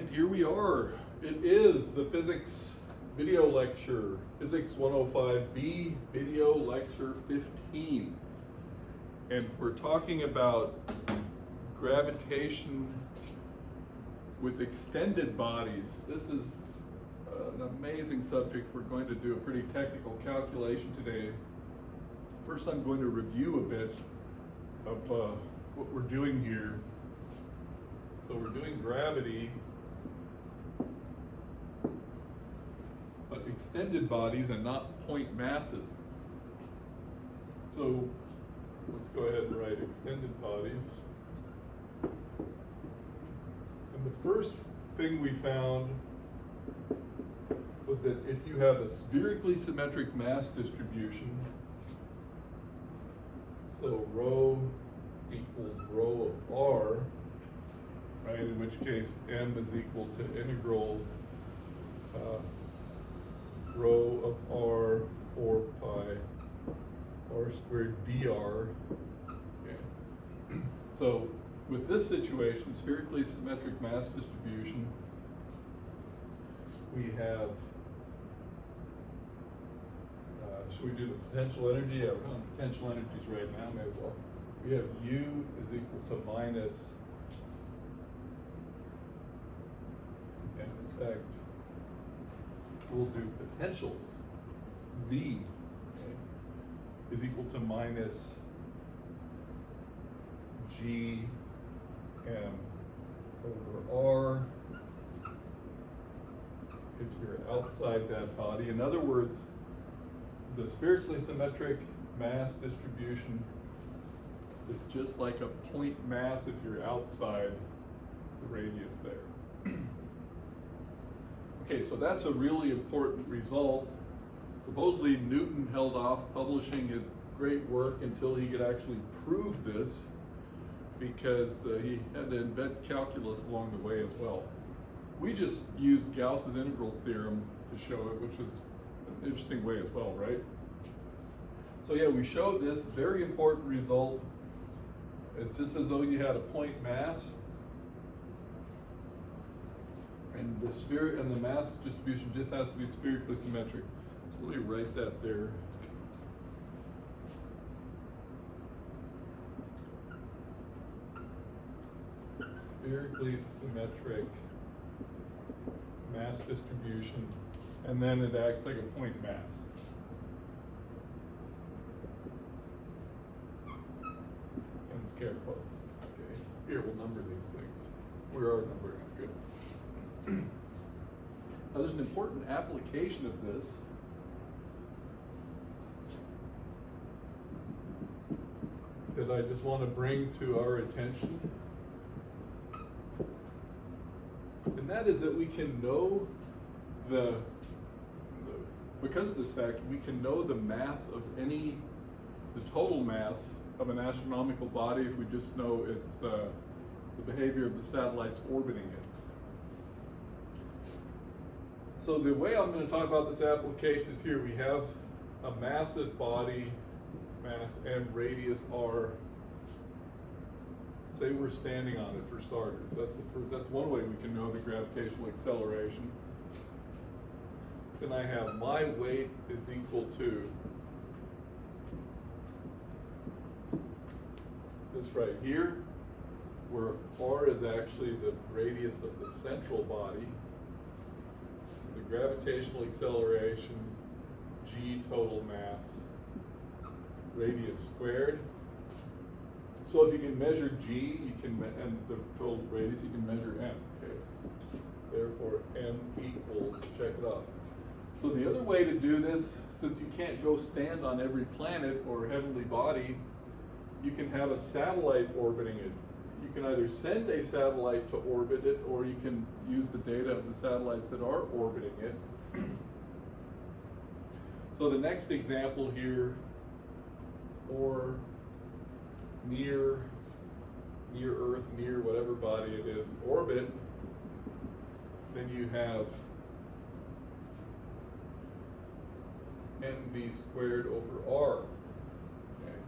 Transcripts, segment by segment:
And here we are. It is the physics video lecture, Physics 105B, video lecture 15. And we're talking about gravitation with extended bodies. This is an amazing subject. We're going to do a pretty technical calculation today. First, I'm going to review a bit of what we're doing here. So we're doing gravity, but extended bodies and not point masses. So let's go ahead and write extended bodies. And the first thing we found was that if you have a spherically symmetric mass distribution, so rho equals rho of r, right, in which case m is equal to integral rho of r 4 pi r squared dr. Okay. So with this situation, spherically symmetric mass distribution, we have, should we do the potential energy? Yeah, we're on potential energies right now, maybe as well. We have U is equal to minus, and in fact, we'll do potentials. V, okay, is equal to minus G M over R if you're outside that body. In other words, the spherically symmetric mass distribution is just like a point mass if you're outside the radius there. Okay, so that's a really important result. Supposedly Newton held off publishing his great work until he could actually prove this, because he had to invent calculus along the way as well. We just used Gauss's integral theorem to show it, which was an interesting way as well, right? So yeah, we showed this very important result. It's just as though you had a point mass, and the sphere and the mass distribution just has to be spherically symmetric. So let me write that there. Spherically symmetric mass distribution, and then it acts like a point mass. And scare quotes. Okay, here we'll number these things. We are numbering them. Good. Now there's an important application of this. That I just want to bring to our attention. And that is that we can know because of this fact, we can know the mass of the total mass of an astronomical body if we just know its the behavior of the satellites orbiting it. So the way I'm going to talk about this application is here. We have a massive body, mass m, radius r. Say we're standing on it for starters. That's one way we can know the gravitational acceleration. Then I have my weight is equal to this right here, where r is actually the radius of the central body. So the gravitational acceleration, g total mass, radius squared. So if you can measure g, and the total radius, you can measure m. Okay. Therefore, m equals, check it off. So the other way to do this, since you can't go stand on every planet or heavenly body, you can have a satellite orbiting it. You can either send a satellite to orbit it, or you can use the data of the satellites that are orbiting it. So the next example here, or near Earth, near whatever body it is, orbit, then you have mv squared over r. Okay.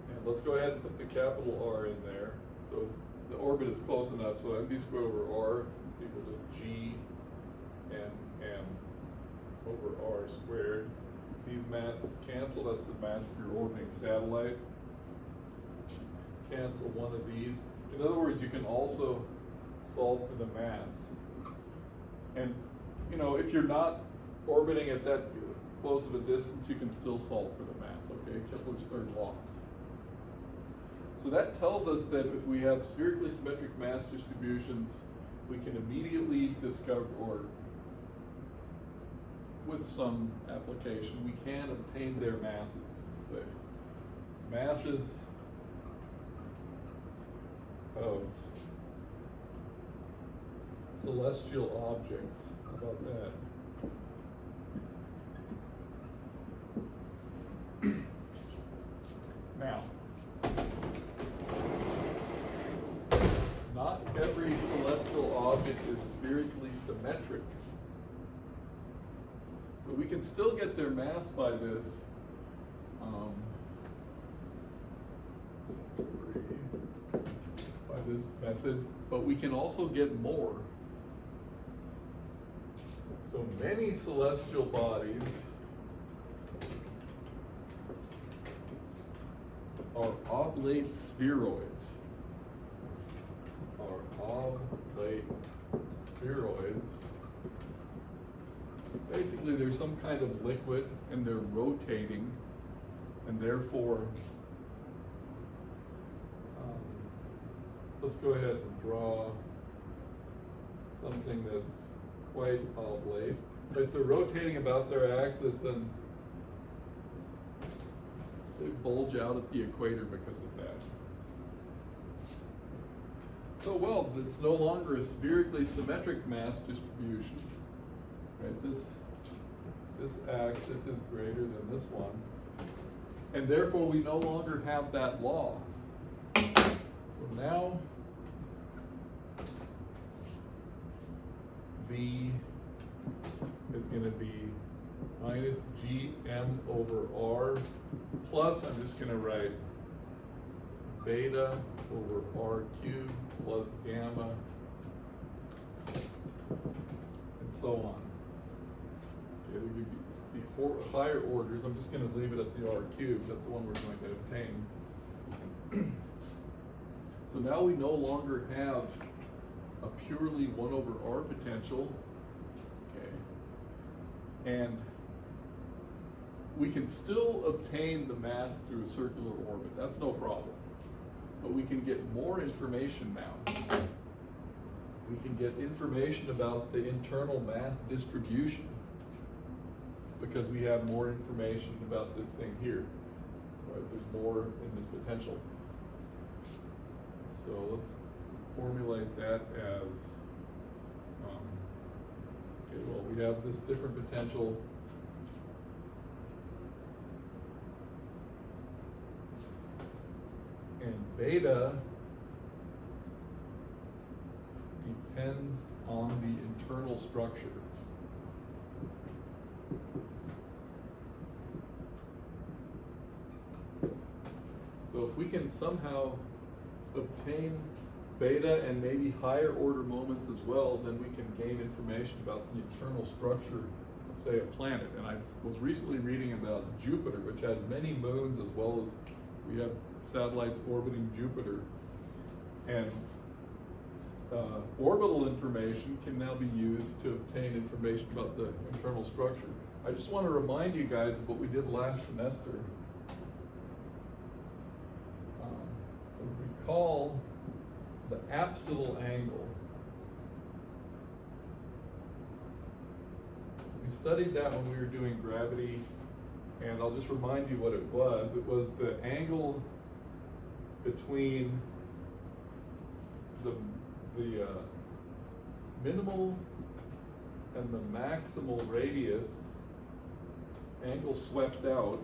And let's go ahead and put the capital R in there. So the orbit is close enough, so mv squared over r equal to g m over r squared. These masses cancel, that's the mass of your orbiting satellite. Cancel one of these. In other words, you can also solve for the mass. And, you know, if you're not orbiting at that close of a distance, you can still solve for the mass, okay? Kepler's third law. So that tells us that if we have spherically symmetric mass distributions, we can immediately discover, or with some application, we can obtain their masses. Say, masses of celestial objects. How about that? Now, not every celestial object is spherically symmetric. So we can still get their mass by this method, but we can also get more. So many celestial bodies are oblate spheroids. Basically, there's some kind of liquid and they're rotating, and therefore, let's go ahead and draw something that's quite oblate. If they're rotating about their axis, then they bulge out at the equator because of that. So, well, it's no longer a spherically symmetric mass distribution. Right? This axis is greater than this one. And therefore, we no longer have that law. So now, V is going to be minus Gm over R plus, I'm just going to write beta over R cubed plus gamma, and so on. Okay, there could be higher orders. I'm just going to leave it at the R cubed. That's the one we're going to obtain. So now we no longer have a purely 1 over R potential. Okay. And we can still obtain the mass through a circular orbit. That's no problem. But we can get more information now. We can get information about the internal mass distribution because we have more information about this thing here. Right? There's more in this potential. So let's formulate that as, okay, well, we have this different potential. And beta depends on the internal structure. So if we can somehow obtain beta and maybe higher order moments as well, then we can gain information about the internal structure of, say, a planet. And I was recently reading about Jupiter, which has many moons, as well as we have satellites orbiting Jupiter. And orbital information can now be used to obtain information about the internal structure. I just want to remind you guys of what we did last semester. So recall the apsidal angle. We studied that when we were doing gravity, and I'll just remind you what it was. It was the angle between the minimal and the maximal radius, angle swept out,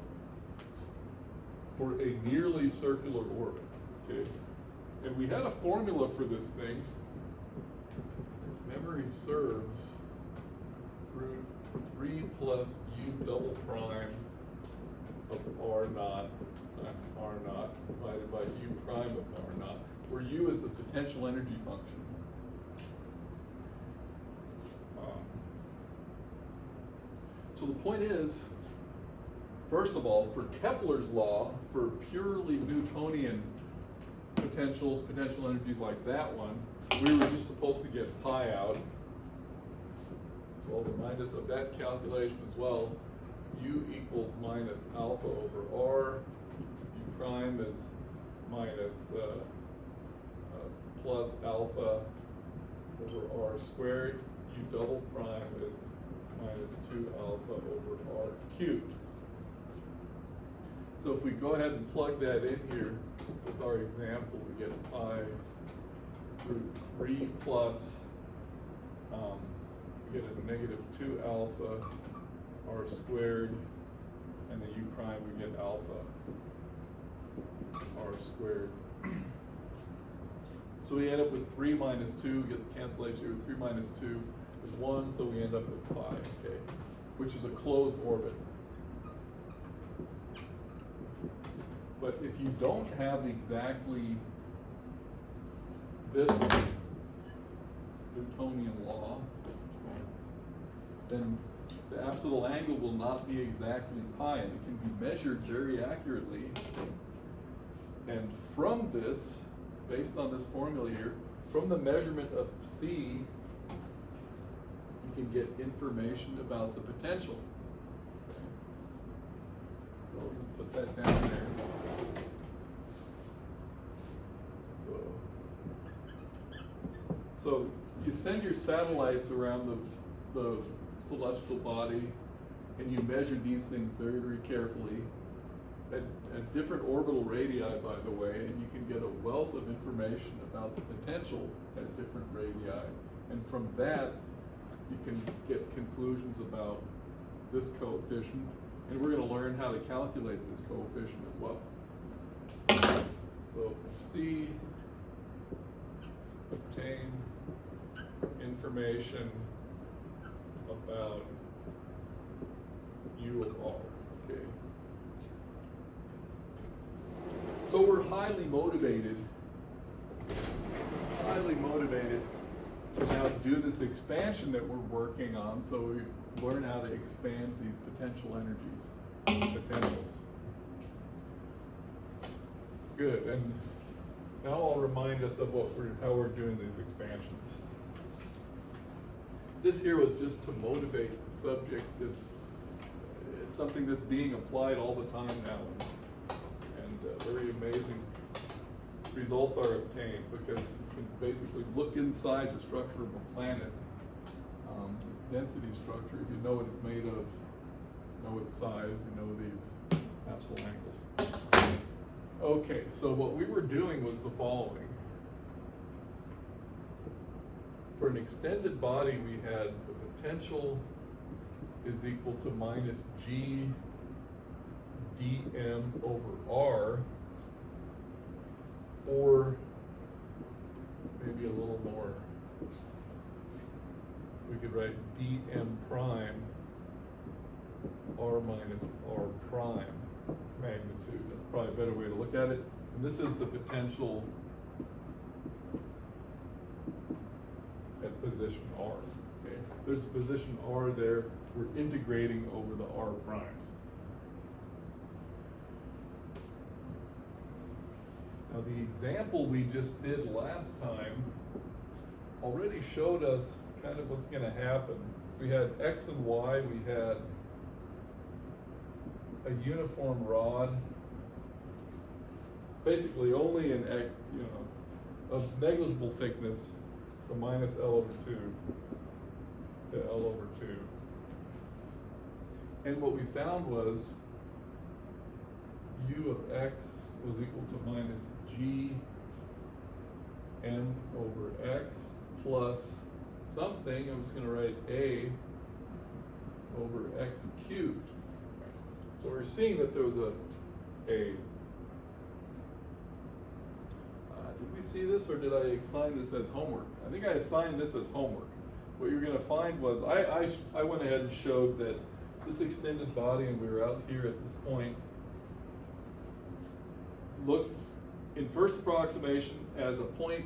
for a nearly circular orbit. Okay, and we had a formula for this thing. If memory serves, root 3 plus u double prime of r naught times r naught divided by u prime of r naught. where U is the potential energy function. So the point is, first of all, for Kepler's law, for purely Newtonian potentials, potential energies like that one, we were just supposed to get pi out. So I'll remind us of that calculation as well. U equals minus alpha over R. U prime is minus plus alpha over R squared. U double prime is minus 2 alpha over R cubed. So if we go ahead and plug that in here with our example, we get pi root 3 plus, we get a negative 2 alpha R squared, and the U prime we get alpha R squared. So we end up with 3 minus 2, we get the cancellation here, 3 minus 2 is 1, so we end up with pi, okay, which is a closed orbit. But if you don't have exactly this Newtonian law, then the absolute angle will not be exactly pi, and it can be measured very accurately. And from this, based on this formula here, from the measurement of C, you can get information about the potential. So I'll just put that down there. So you send your satellites around the celestial body, and you measure these things very, very carefully at different orbital radii, by the way, and you can get a wealth of information about the potential at different radii. And from that, you can get conclusions about this coefficient, and we're going to learn how to calculate this coefficient as well. So from C, obtain information about U of R, okay. So we're highly motivated to now do this expansion that we're working on, so we learn how to expand these potential energies, potentials. Good, and now I'll remind us of how we're doing these expansions. This here was just to motivate the subject. It's something that's being applied all the time now, and very amazing results are obtained because you can basically look inside the structure of a planet, its density structure. If you know what it's made of, know its size, you know these absolute angles. Okay, so what we were doing was the following. For an extended body, we had the potential is equal to minus G dm over R, or maybe a little more. We could write dm prime R minus R prime magnitude. That's probably a better way to look at it. And this is the potential at position R. Okay, there's a position R there. We're integrating over the R primes. Now the example we just did last time already showed us kind of what's going to happen. We had X and Y. We had a uniform rod, basically only an X, of negligible thickness from minus L over 2 to L over 2. And what we found was U of X was equal to minus G M over X plus something. I'm just going to write A over X cubed. So we're seeing that there was did we see this, or did I assign this as homework? I think I assigned this as homework. What you're going to find was, I went ahead and showed that this extended body, and we were out here at this point, looks in first approximation as a point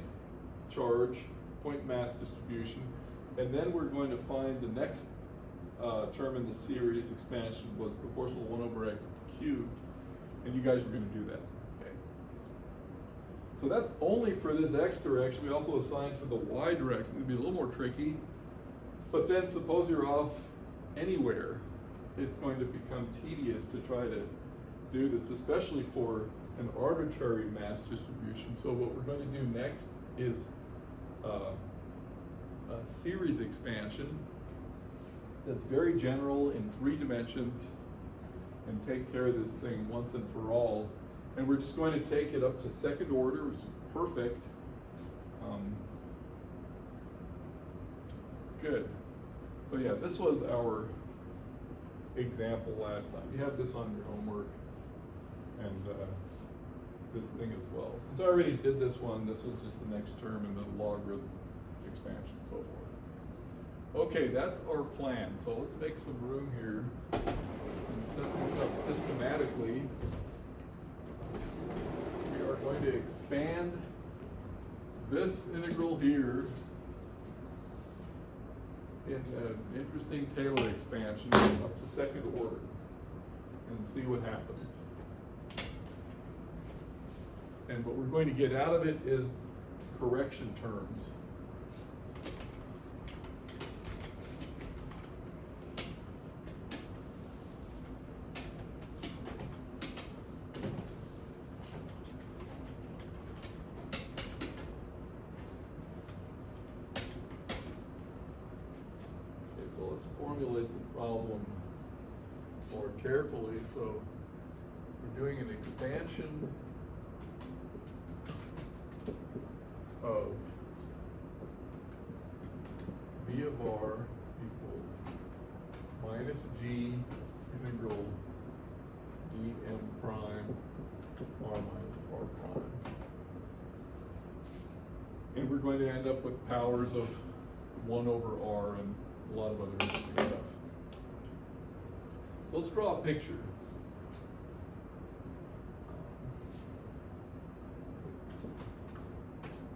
charge, point mass distribution, and then we're going to find the next term in the series expansion was proportional to 1 over x cubed, and you guys were going to do that. Okay. So that's only for this x direction. We also assigned for the y direction. It'd be a little more tricky, but then suppose you're off anywhere, it's going to become tedious to try to do this, especially for an arbitrary mass distribution. So what we're going to do next is a series expansion that's very general in 3 dimensions and take care of this thing once and for all. And we're just going to take it up to second order, which is perfect. Good. So yeah, this was our example last time. You have this on your homework, and this thing as well. Since I already did this one, this was just the next term in the logarithm expansion and so forth. Okay, that's our plan. So let's make some room here and set this up systematically. We are going to expand this integral here in an interesting Taylor expansion up to second order and see what happens. And what we're going to get out of it is correction terms. So let's formulate the problem more carefully. So we're doing an expansion of v of r equals minus g integral dm prime r minus r prime. And we're going to end up with powers of 1 over r and a lot of other interesting stuff. So let's draw a picture.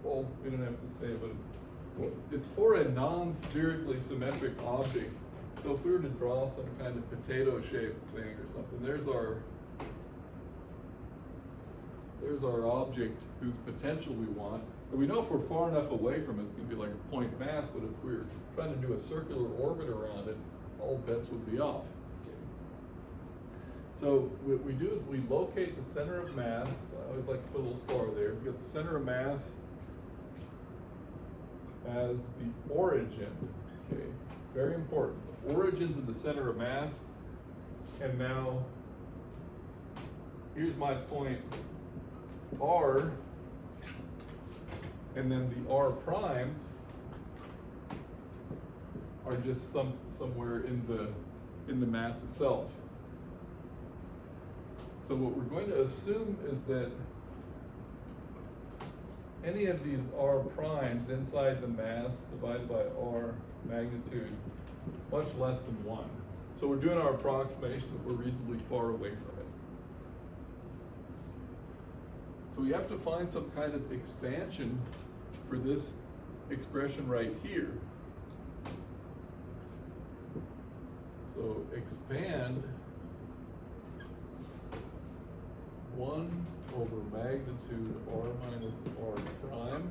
Well, we don't have to say, but it's for a non-spherically symmetric object. So if we were to draw some kind of potato-shaped thing or something, there's our object whose potential we want. And we know if we're far enough away from it, it's going to be like a point mass, but if we're trying to do a circular orbit around it, all bets would be off. So what we do is we locate the center of mass. I always like to put a little star there. We got the center of mass as the origin. Okay, very important. The origin's in the center of mass. And now, here's my point R, and then the R primes are just somewhere in the mass itself. So what we're going to assume is that any of these R primes inside the mass divided by R magnitude much less than 1. So we're doing our approximation that we're reasonably far away from it. So we have to find some kind of expansion for this expression right here. So expand 1 over magnitude R minus R prime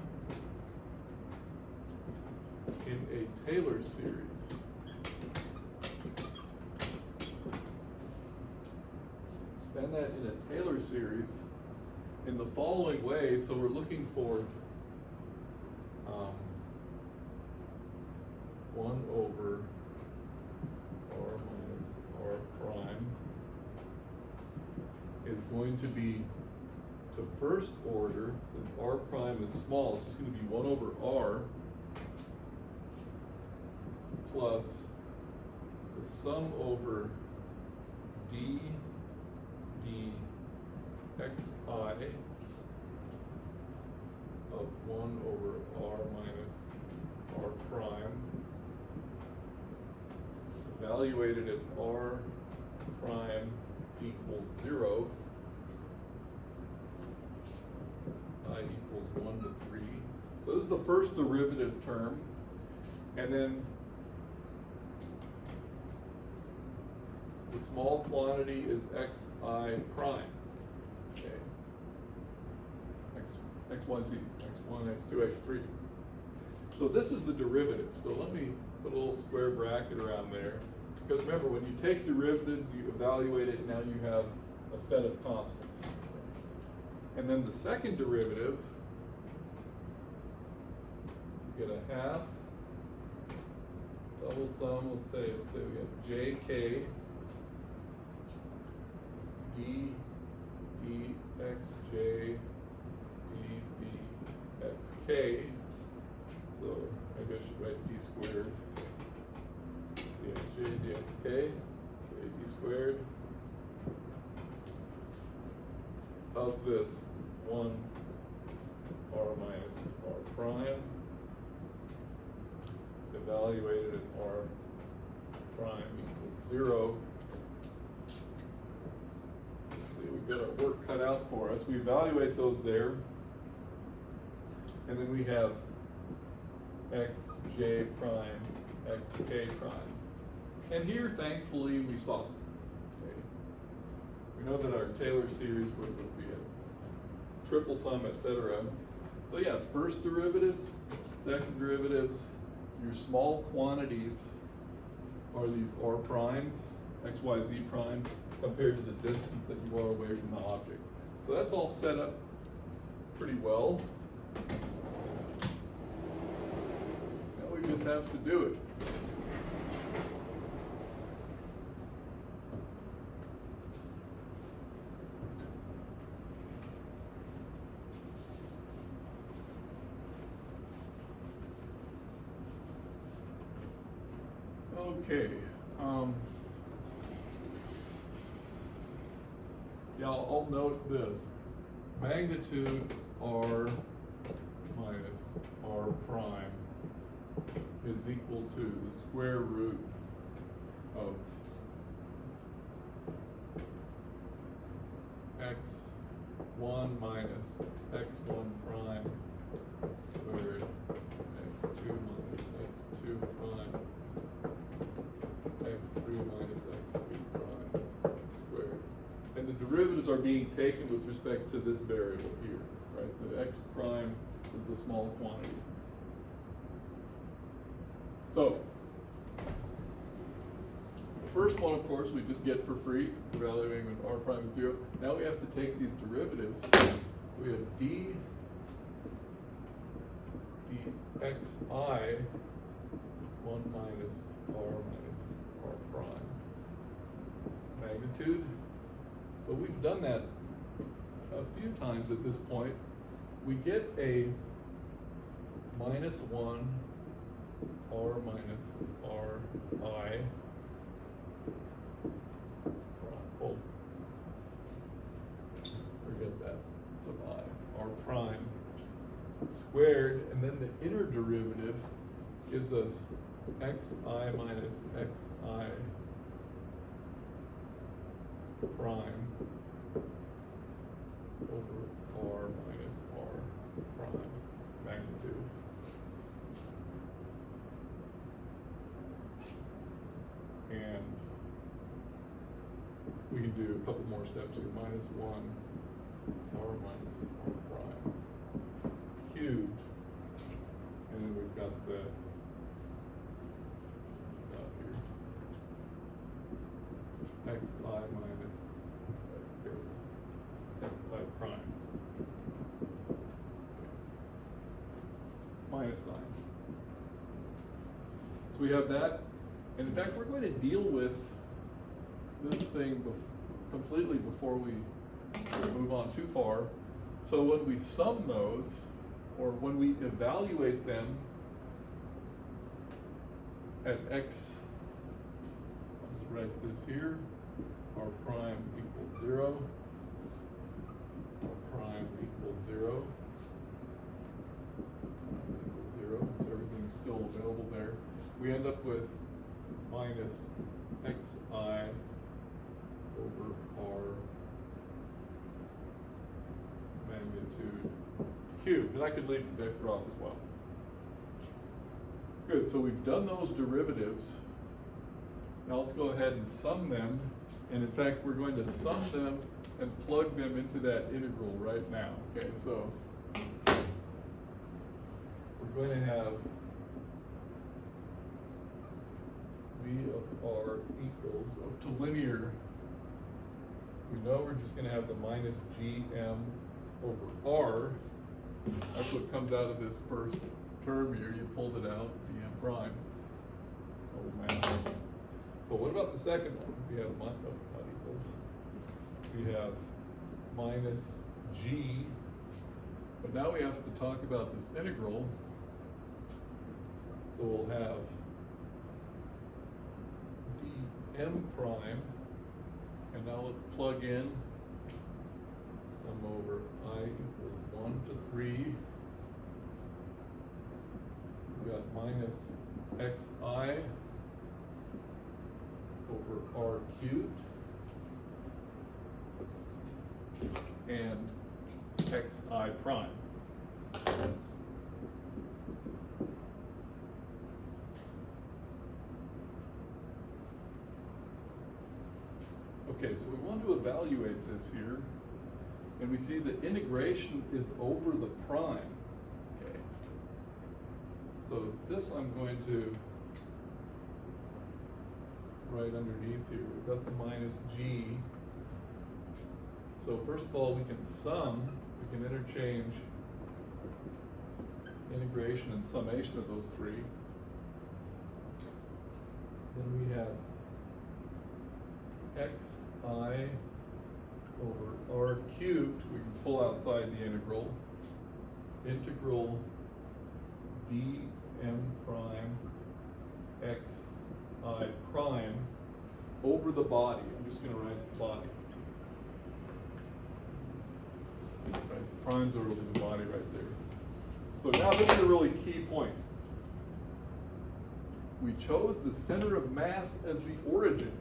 in a Taylor series. Expand that in a Taylor series in the following way. So we're looking for 1 over R minus R prime is going to be to first order, since R prime is small, it's just going to be 1 over R plus the sum over d xi of 1 over R minus R prime evaluated at R prime equals 0 equals 1 to 3. So this is the first derivative term. And then the small quantity is xi prime. Okay. X, y, z, x1, x2, x3. So this is the derivative. So let me put a little square bracket around there. Because remember, when you take derivatives, you evaluate it, now you have a set of constants. And then the second derivative, you get a half, double sum, let's say we have jk d dxj d dxk. So maybe I should write d squared dxj dxk, okay, d squared of this 1 r minus r prime evaluated at r prime equals 0. See, we've got our work cut out for us. We evaluate those there, and then we have xj prime, xk prime. And here, thankfully, we stop. Okay. We know that our Taylor series would be a triple sum, etc. So yeah, first derivatives, second derivatives, your small quantities are these r primes, x, y, z prime, compared to the distance that you are away from the object. So that's all set up pretty well. Now we just have to do it. Okay. Yeah, I'll note this. Magnitude r minus r prime is equal to the square root of x1 minus x1 prime squared, x2 minus x2 prime, x3 minus x3 prime squared. And the derivatives are being taken with respect to this variable here, right? The x prime is the small quantity. So, the first one, of course, we just get for free, evaluating when r prime is 0. Now we have to take these derivatives. So we have dxi 1 minus r prime magnitude. So we've done that a few times at this point. We get a minus 1 r minus r I. Oh, forget that. Some I. R prime squared, and then the inner derivative gives us xi minus xi prime over r minus r prime magnitude. And we can do a couple more steps here. Minus 1 r minus r prime cubed. And then we've got the xi minus xi prime minus sign. So we have that, and in fact we're going to deal with this thing completely before we move on too far. So when we sum those, or when we evaluate them at x, I'll just write this here, r prime equals 0, r prime equals 0, so everything's still available there. We end up with minus xi over r magnitude cubed. cubed, and I could leave the vector off as well. Good, so we've done those derivatives. Now let's go ahead and sum them, and in fact we're going to sum them and plug them into that integral right now. Okay, so we're going to have V of R equals, so to linear, we know we're just going to have the minus GM over R. That's what comes out of this first term here. You pulled it out, GM prime. Old math. But what about the second one? We have not equals. We have minus G. But now we have to talk about this integral. So we'll have dm prime. And now let's plug in sum over I equals 1 to 3. We got minus xi over r cubed and xi prime. Okay, so we want to evaluate this here, and we see the integration is over the prime. Okay, so this I'm going to write underneath here. We've got the minus g. So first of all, we can sum, we can interchange integration and summation of those three. Then we have xi over r cubed, we can pull outside the integral, integral dm prime xi prime over the body. I'm just going to write the body. Right, the primes are over the body right there. So now this is a really key point. We chose the center of mass as the origin.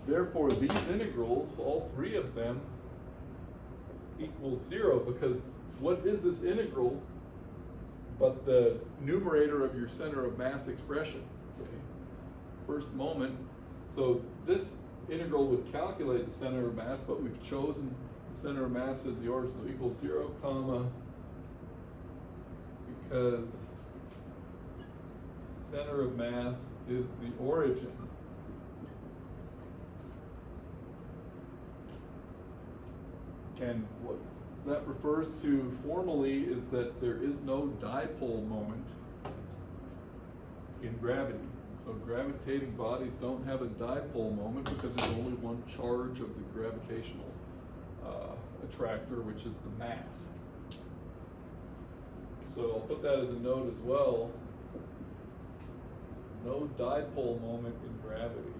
Therefore, these integrals, all three of them, equal 0, because what is this integral but the numerator of your center of mass expression? Okay. First moment, so this integral would calculate the center of mass, but we've chosen the center of mass as the origin, so equals 0, comma, because center of mass is the origin. And what that refers to formally is that there is no dipole moment in gravity. So gravitating bodies don't have a dipole moment because there's only one charge of the gravitational attractor, which is the mass. So I'll put that as a note as well. No dipole moment in gravity.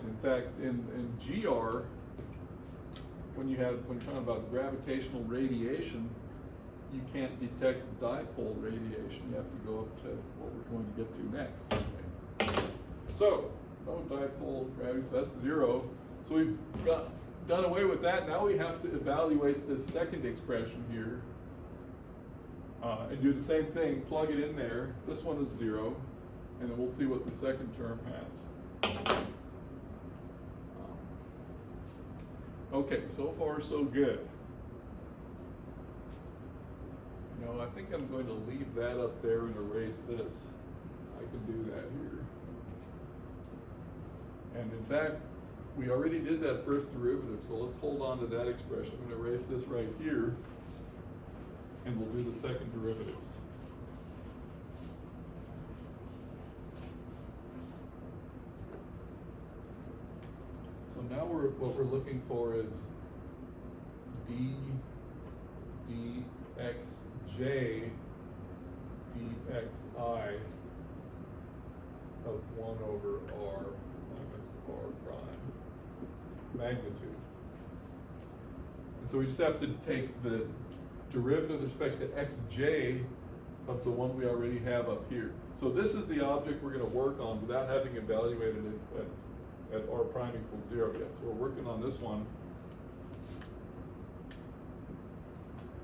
In fact, in GR, when you're talking about gravitational radiation, you can't detect dipole radiation. You have to go up to what we're going to get to next. Okay. So, no dipole gravity, so that's 0. So we've done away with that. Now we have to evaluate this second expression here and do the same thing, plug it in there. This one is 0, and then we'll see what the second term has. Okay, so far so good. You know, I think I'm going to leave that up there and erase this. I can do that here. And in fact, we already did that first derivative, so let's hold on to that expression. I'm going to erase this right here, and we'll do the second derivatives. So now what we're looking for is dxj dxi of 1 over r minus r prime magnitude. And so we just have to take the derivative with respect to xj of the one we already have up here. So this is the object we're going to work on without having evaluated it at r prime equals 0 yet. So we're working on this one.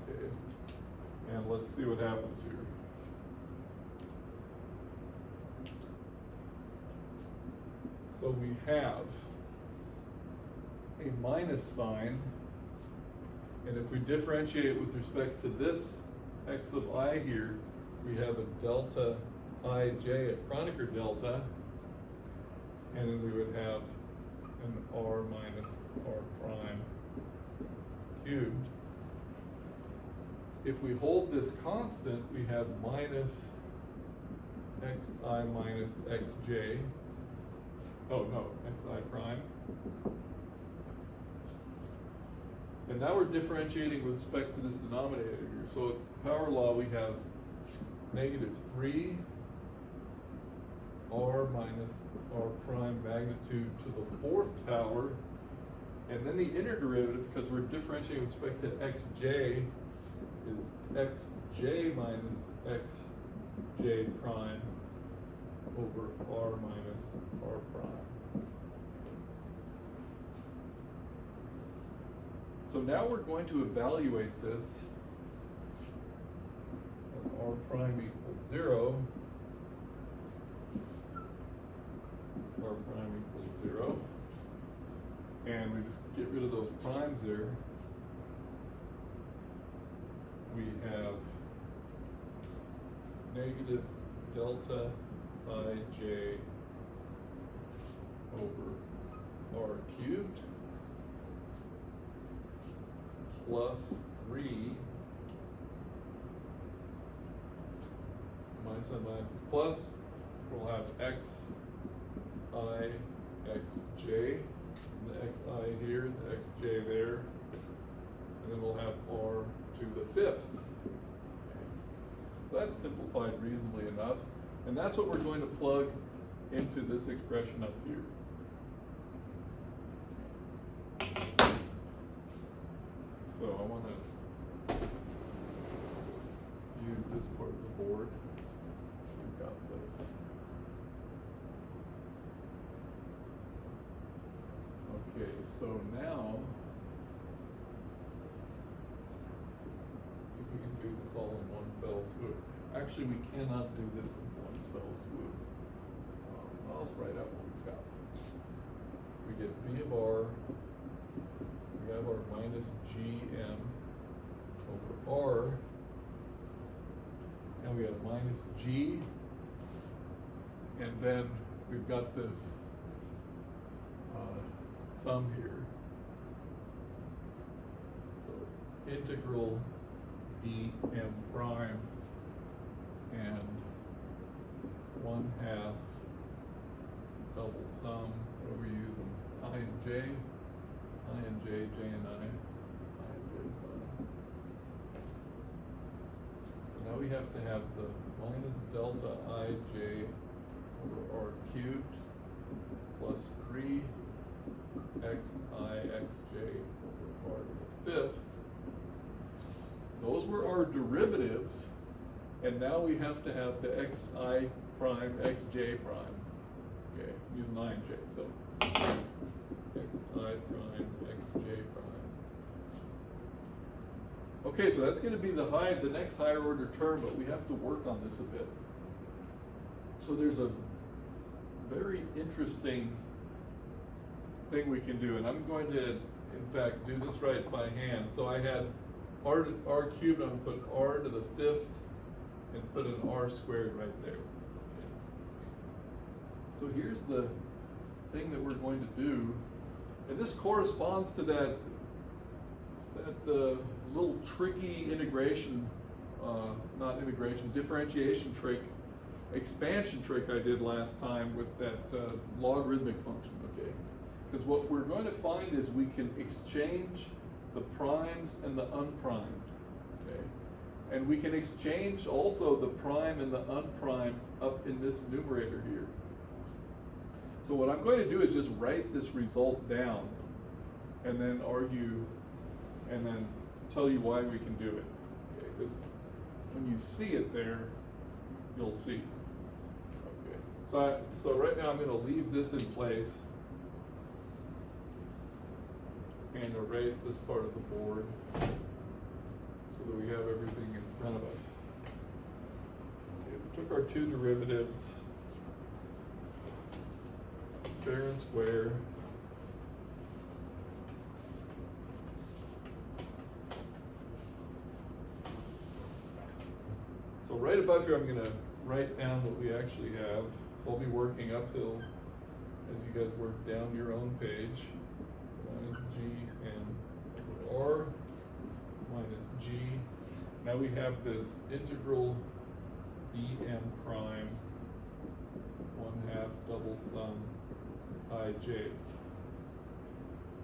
Okay, and let's see what happens here. So we have a minus sign, and if we differentiate with respect to this x of I here, we have a delta ij at Kronecker delta, and then we would have an r minus r prime cubed. If we hold this constant, we have minus xi minus xj. Oh no, xi prime. And now we're differentiating with respect to this denominator here. So it's power law, we have negative 3 r minus r prime magnitude to the 4th power. And then the inner derivative, because we're differentiating with respect to xj, is xj minus xj prime over r minus r prime. So now we're going to evaluate this at r prime equals 0. R prime equals 0. And we just get rid of those primes there. We have negative delta ij over r cubed plus 3 minus and minus is plus. We'll have x I xj, the xi here, the xj there, and then we'll have r to the 5th. So that's simplified reasonably enough, and that's what we're going to plug into this expression up here. So I want to use this part of the board. We've got this. Okay, so now, let's see if we can do this all in one fell swoop. Actually, we cannot do this in one fell swoop. I'll just write out what we've got. We get b of r, we have our minus gm over r, and we have minus g, and then we've got this sum here. So integral dm prime and 1/2 double sum. What are we using? I and j, j and I and j is fine. So now we have to have the minus delta ij over r cubed plus 3 xi xj over r to the 5th. Those were our derivatives, and now we have to have the xi prime xj prime. Okay, using I and j. So xi prime xj prime. Okay, so that's going to be the next higher order term, but we have to work on this a bit. So there's a very interesting thing we can do, and I'm going to, in fact, do this right by hand. So I had r cubed, I'm going to put r to the 5th and put an r squared right there. So here's the thing that we're going to do, and this corresponds to that little tricky integration, differentiation trick, expansion trick I did last time with that logarithmic function, okay? Because what we're going to find is we can exchange the primes and the unprimed, okay? And we can exchange also the prime and the unprimed up in this numerator here. So what I'm going to do is just write this result down and then argue and then tell you why we can do it. Okay, because when you see it there, you'll see. Okay. So right now I'm going to leave this in place. and erase this part of the board so that we have everything in front of us. Okay, we took our two derivatives, fair and square. So right above here, I'm going to write down what we actually have. So I'll be working uphill as you guys work down your own page. So minus g and r minus g. Now we have this integral dm prime 1/2 double sum ij.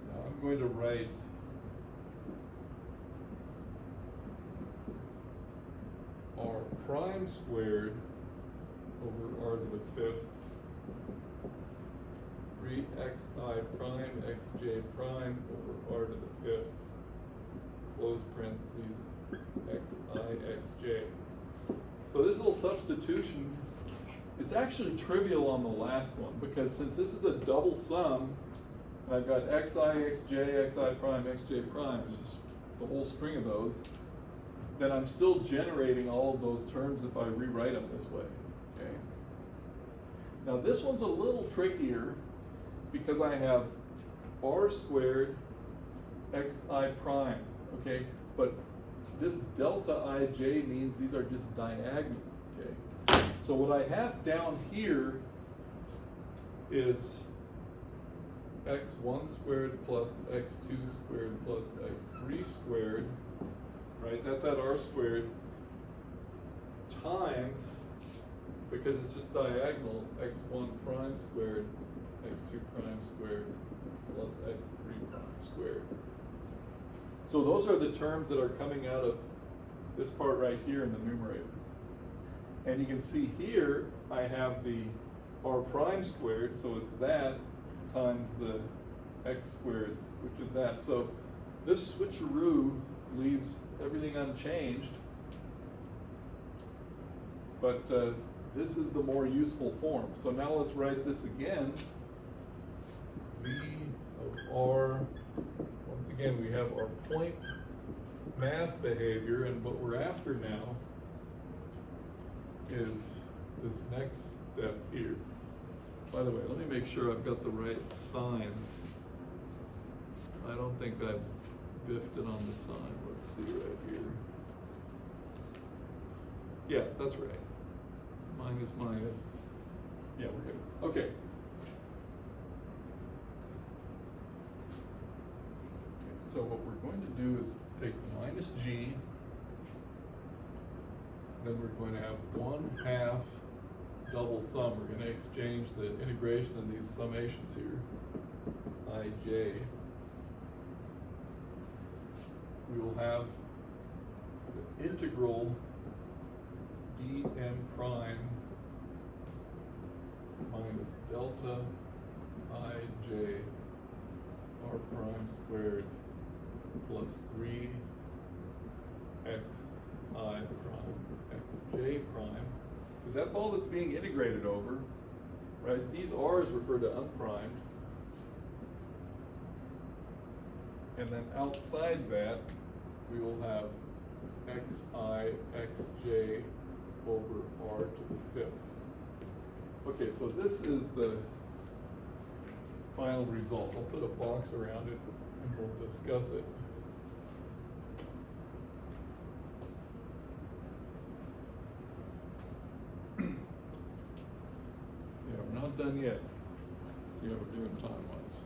Now I'm going to write r prime squared over r to the 5th 3xi prime xj prime over r to the 5th close parentheses xi xj. So this little substitution, it's actually trivial on the last one, because since this is a double sum, and I've got xi, xj, xi prime, xj prime, it's just the whole string of those, then I'm still generating all of those terms if I rewrite them this way, okay? Now this one's a little trickier because I have r squared xi prime, okay? But this delta ij means these are just diagonal, okay? So what I have down here is x1 squared plus x2 squared plus x3 squared, right? That's at r squared times, because it's just diagonal, x1 prime squared, x2 prime squared plus x3 prime squared. So those are the terms that are coming out of this part right here in the numerator. And you can see here I have the r prime squared, so it's that times the x squared, which is that. So this switcheroo leaves everything unchanged, but this is the more useful form. So now let's write this again. V of r, once again we have our point mass behavior, and what we're after now is this next step here. By the way, let me make sure I've got the right signs. I don't think I've biffed it on the sign. Let's see right here. Yeah, that's right. Minus, minus. Yeah, we're good. Okay. So what we're going to do is take minus g, then we're going to have 1/2 double sum. We're going to exchange the integration of these summations here, ij. We will have the integral dm prime minus delta ij r prime squared plus 3 xi prime xj prime, because that's all that's being integrated over, right? These r's refer to unprimed. And then outside that, we will have xi xj over r to the 5th. Okay, so this is the final result. I'll put a box around it and we'll discuss it. Yeah, we're not done yet. Let's see how we're doing time-wise.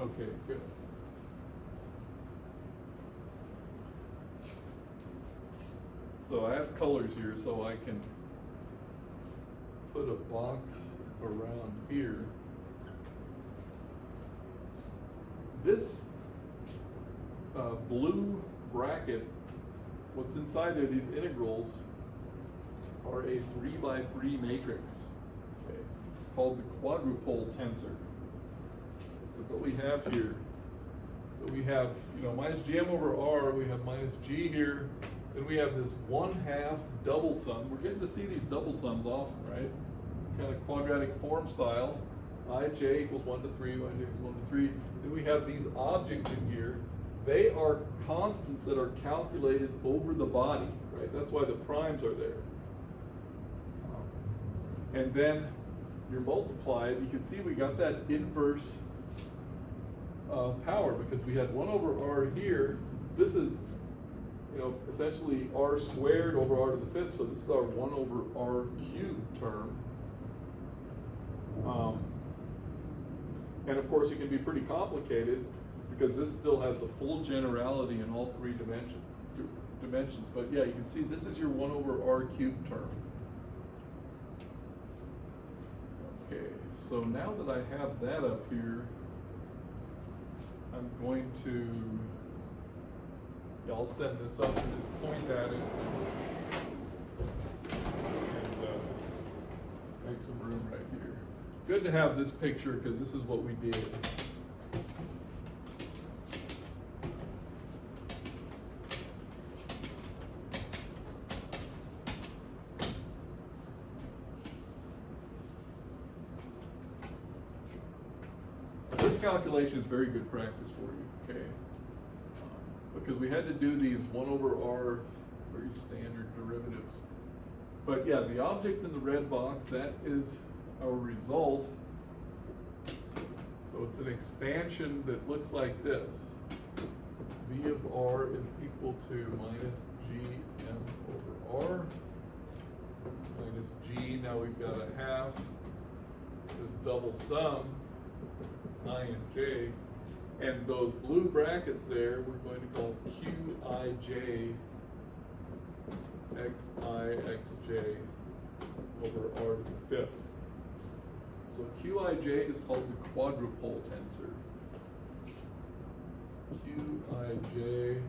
Okay, good. So I have colors here, so I can put a box around here. This blue bracket, what's inside there, these integrals, are a 3x3 matrix, okay, called the Quadrupole Tensor. So what we have here, so we have, minus gm over r, we have minus g here, then we have this 1/2 double sum. We're getting to see these double sums often, right? kind of quadratic form style. Ij equals 1 to 3, Ij equals 1 to 3. Then we have these objects in here. They are constants that are calculated over the body, right? That's why the primes are there. And then you're multiplied. You can see we got that inverse power because we had 1 over r here. This is, essentially r squared over r to the 5th. So this is our 1 over r cubed term. And of course, it can be pretty complicated because this still has the full generality in all 3 dimensions. But yeah, you can see this is your 1 over r cubed term. Okay, so now that I have that up here, I'm going to, I'll send this up and just point at it and make some room right here. Good to have this picture because this is what we did. This calculation is very good practice for you, okay? Because we had to do these 1 over r very standard derivatives. But yeah, the object in the red box, that is our result. So it's an expansion that looks like this. V of r is equal to minus gm over r minus g. Now we've got a half this double sum I and j, and those blue brackets there we're going to call qij xi xj over r to the 5th. So qij is called the quadrupole tensor. qij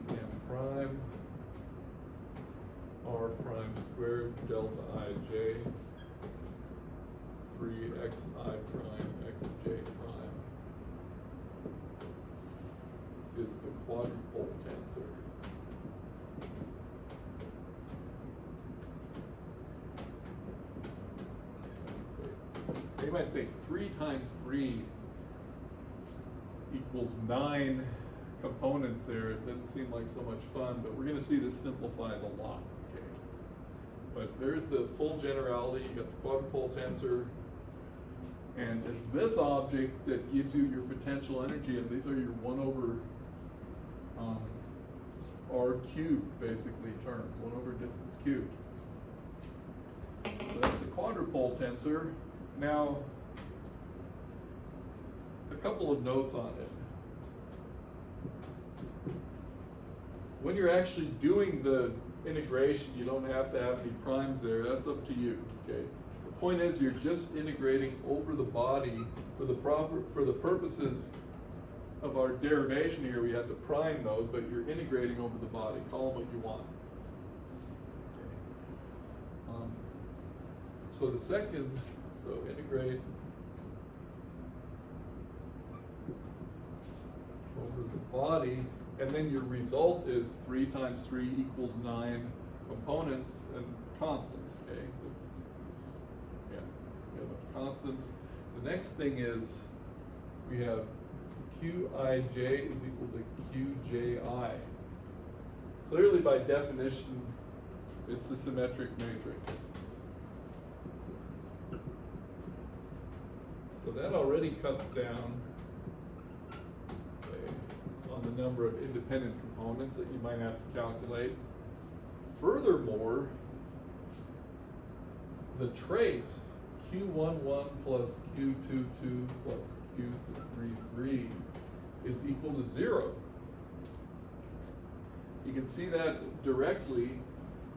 em prime r prime squared delta ij 3xi prime xj prime is the quadrupole tensor. You might think 3 times 3 equals 9 components there. It doesn't seem like so much fun, but we're going to see this simplifies a lot. Okay, but there's the full generality. You got the quadrupole tensor, and it's this object that gives you your potential energy, and these are your 1 over r cubed, basically, terms, 1 over distance cubed. So that's the quadrupole tensor. Now, a couple of notes on it. When you're actually doing the integration, you don't have to have any primes there. That's up to you. Okay. The point is, you're just integrating over the body for the purposes of our derivation here. We had to prime those, but you're integrating over the body. Call them what you want. Okay. So the second. So integrate over the body, and then your result is 3 times 3 equals 9 components and constants, okay? Yeah, we have constants. The next thing is we have qij is equal to qji. Clearly, by definition, it's a symmetric matrix. So that already cuts down on the number of independent components that you might have to calculate. Furthermore, the trace q11 plus q22 plus q33 is equal to 0. You can see that directly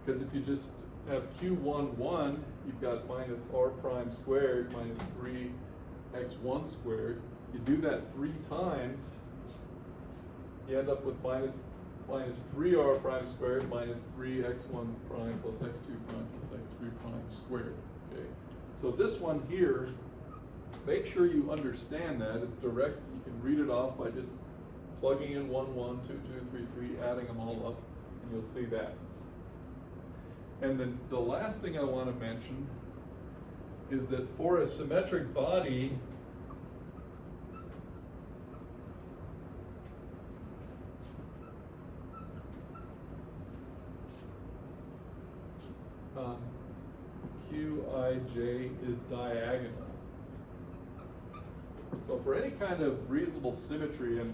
because if you just have q11, you've got minus r prime squared minus 3x1 squared. You do that 3 times, you end up with minus 3r prime squared minus 3x1 prime plus x2 prime plus x3 prime squared. Okay, so this one here, make sure you understand that. It's direct. You can read it off by just plugging in 1, 1, 2, 2, 3, 3, adding them all up, and you'll see that. And then the last thing I want to mention is that for a symmetric body, Qij is diagonal. So for any kind of reasonable symmetry, and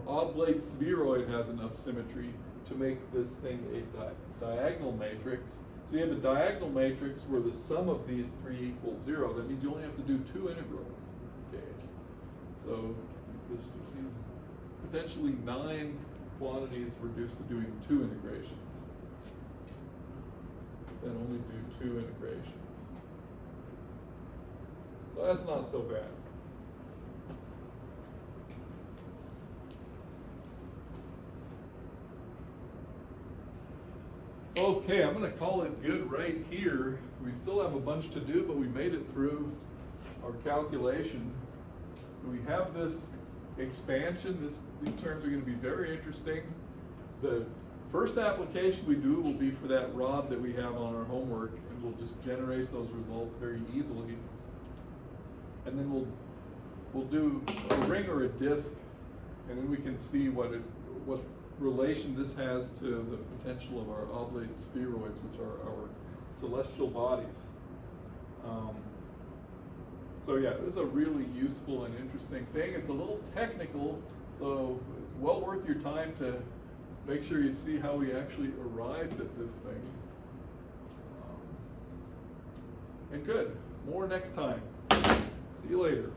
Oblate Spheroid has enough symmetry to make this thing a diagonal matrix. So you have a diagonal matrix where the sum of these three equals 0. That means you only have to do 2 integrals. Okay. So this means potentially 9 quantities reduced to doing 2 integrations. Then only do 2 integrations. So that's not so bad. Okay, I'm going to call it good right here. We still have a bunch to do, but we made it through our calculation. So we have this expansion. These terms are going to be very interesting. The first application we do will be for that rod that we have on our homework, and we'll just generate those results very easily. And then we'll do a ring or a disk, and then we can see what relation this has to the potential of our oblate spheroids, which are our celestial bodies. So yeah, this is a really useful and interesting thing. It's a little technical, so it's well worth your time to make sure you see how we actually arrived at this thing. And good, more next time. See you later.